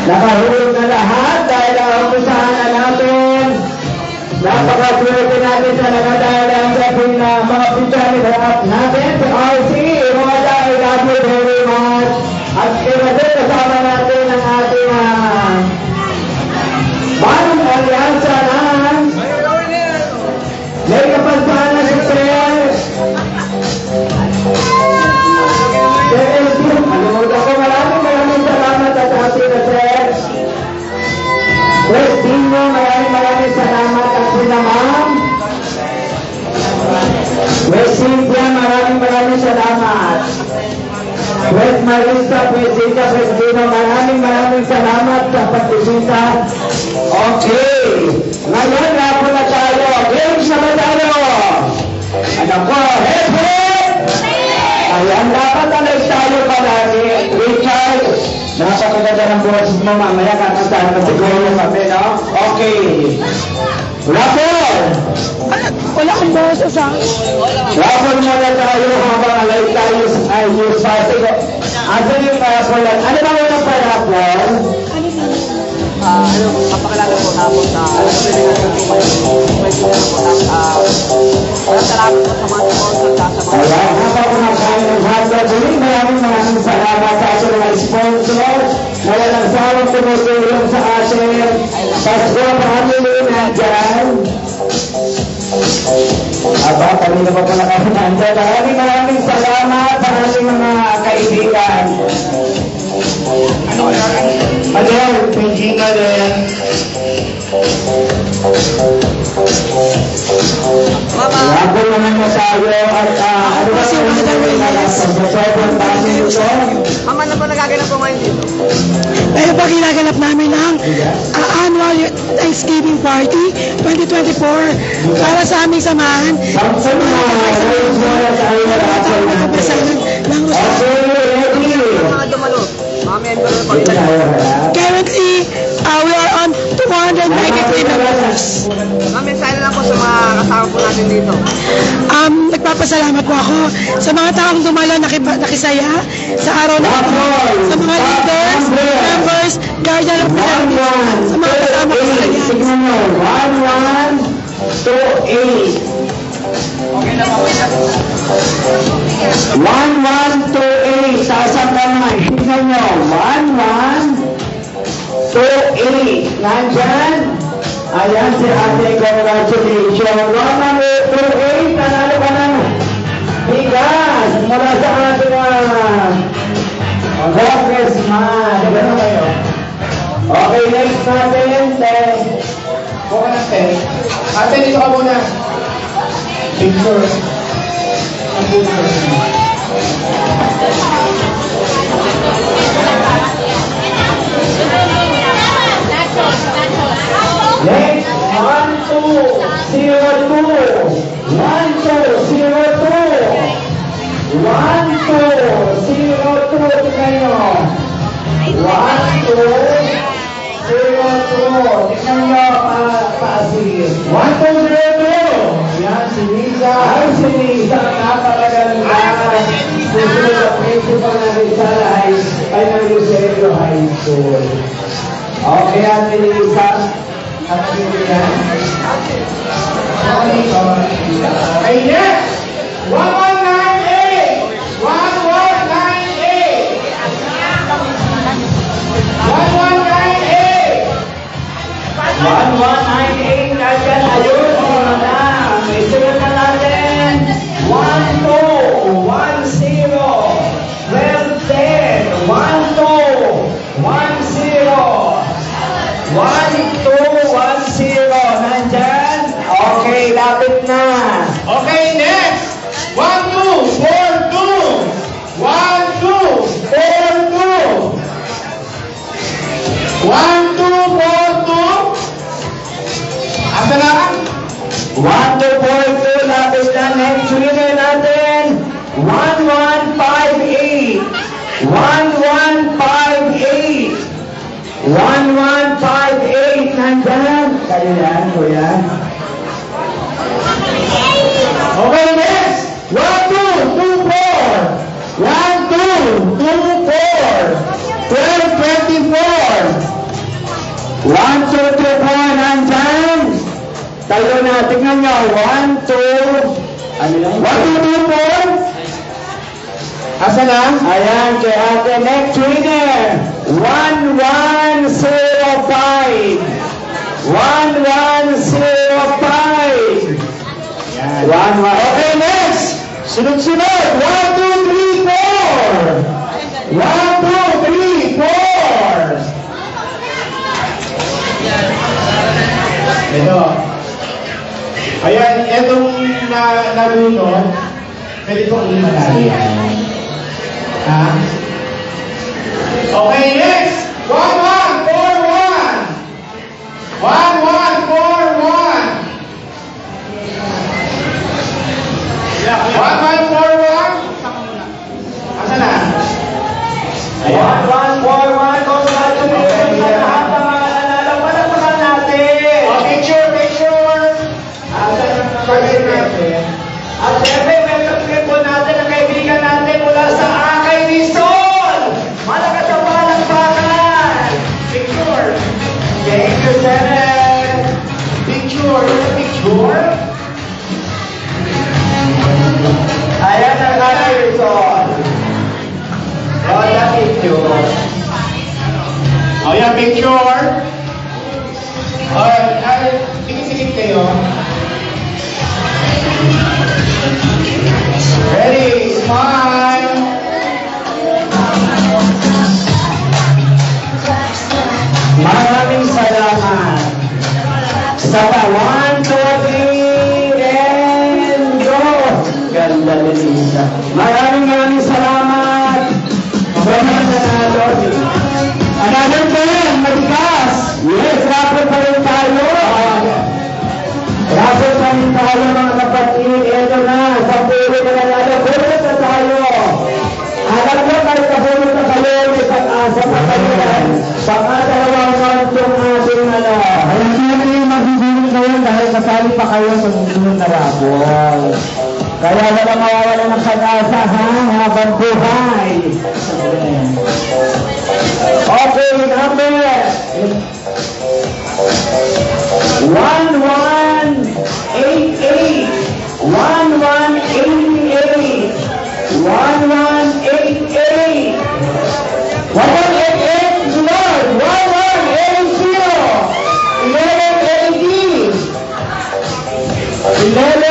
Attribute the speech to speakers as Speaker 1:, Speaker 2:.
Speaker 1: Nakahulog na lahat dahil umpisahan na natin. Napakaswerte natin sa nakadalang sa mga pinsanidap natin sa RC. Roda, I love you very much. At kinasin kasama natin ang ating Banong Alyansa ng may kapansahan na si Pres. Kalimutan ko, maraming salamat at ating na Pres. Pres Dino, maraming salamat at sila ma'am. Pres Cynthia, maraming salamat. Pres Marisa, Pres Cynthia, Pres Dino, maraming salamat sa pagbisita. Okay, ngayon na po na tayo. Games na ba tayo? Ano po? Hep hep! Ayan, dapat alas tayo palagi. Richard, napakaganda ng buwas mo, mamaya kakantahan na siguro kami, no? Okay. Rapol!
Speaker 2: Wala akong boses ha.
Speaker 1: Rapol muna tayo habang alay tayo sa news party. Asan yung Rapol? Ano ba muna pa Rapol?
Speaker 3: Kapakilala po tapos salamat po sa mga sponsor sa mga
Speaker 1: ayan, napakunakain ng hotdog. Maraming salamat sa ating mga sponsor na walang sawang tumutulong sa atin. Pasko, family na dyan. Aba, kanina pa pala kami nandiyan. Maraming salamat sa ating mga kaibigan. Ayan, pinjinga din. Lago naman na tayo at ano ba yung
Speaker 3: Mama, ano po nagaganap po ngayon dito?
Speaker 2: Pero pag ginaganap namin ang annual Thanksgiving Party 2024 para sa aming samahan sa mga nagpapasalan ng
Speaker 3: Mga dumalo, mga member ng pag
Speaker 2: Currently, we are on 293 members.
Speaker 3: Mga mensahe lang po sa mga kasama po natin dito.
Speaker 2: Nagpapasalamat po ako sa mga taong dumalo nakisaya sa araw na ito, sa mga leaders, members, guardian of Philippines, sa mga kasama ko sa Alliance.
Speaker 1: 1128. Sasang ka naman. Tignan nyo. 1128. Nandyan? Ayan si ate. Congratulations. 1128. Nanalo ka ng bigas mula sa ating congressman. Gano'n kayo? Okay, next natin.
Speaker 4: Buka ng 10. Ate, dito ka muna. Picture. Ang picture.
Speaker 1: Next, 1202. 1202. 1202. Tingnan nyo. 1202. Tingnan nyo, pa-assist. 1202. Yan, si Lisa. Ay, si Lisa. Napakaganda. Susunod na principal na Rizal ay ng Lucerio High School. Okay, Ate Lisa. At yan.
Speaker 4: Ay, yes! 1198! 1198! 1198!
Speaker 1: 1198 nandyan. Ayun, mga na. Isunod na natin. 1210. 1210. 1210. 1210. Talo na. Tingnan nyo. 1, 2. Ano lang? 1, 2, 3, 4. Asa na? Ayan, kay ate. Next winner. 1105. 1105. Yan. 11. Okay, next. Sunod-sunod. 1, 2, 3, 4. 1, 2, 3, 4.
Speaker 4: Ito. Ayan, itong nalunod, pwede kong imanali yan. Ha? Okay, next! 1141! 1141! 1141? Asa na? Ayan.
Speaker 1: 1141. Congratulations sa lahat ng mga nanalo. Palakpakan natin.
Speaker 4: Oh, picture, picture!
Speaker 1: Pagin natin. At syempre, welcome po natin ang kaibigan natin mula sa Akay Rizal. Malakas ang palakpakan. Picture. Thank you, Seven.
Speaker 4: Picture, picture?
Speaker 1: Ayan ang Akay Rizal. Oh, that picture.
Speaker 4: Oh, yan, picture. Sikit-sikit kayo. Ready, smile.
Speaker 1: Maraming salamat. Sa pa, 1, 2, 3, and go! Ganda ni Lisa. Maraming salamat. Maraming nanalo. Another pen, matigas. Yes, rapper pa rin tayo. Rapper pa rin tayo mga kapatid. Ito na, sa puro na nanalo. Puro na tayo. Alam mo, kahit kapulot na kayo, may pag-asa pa kayo. Baka dalawang round yung ating ano. Alam niyo na yung magbibiling kayo dahil kasali pa kayo sa susunod na rapol. Kaya wala mawawala ng pag-asa ha, habang buhay. Okay, number 1188. 1188. 1188. 1188, Lord. 1180. 1180. 1180.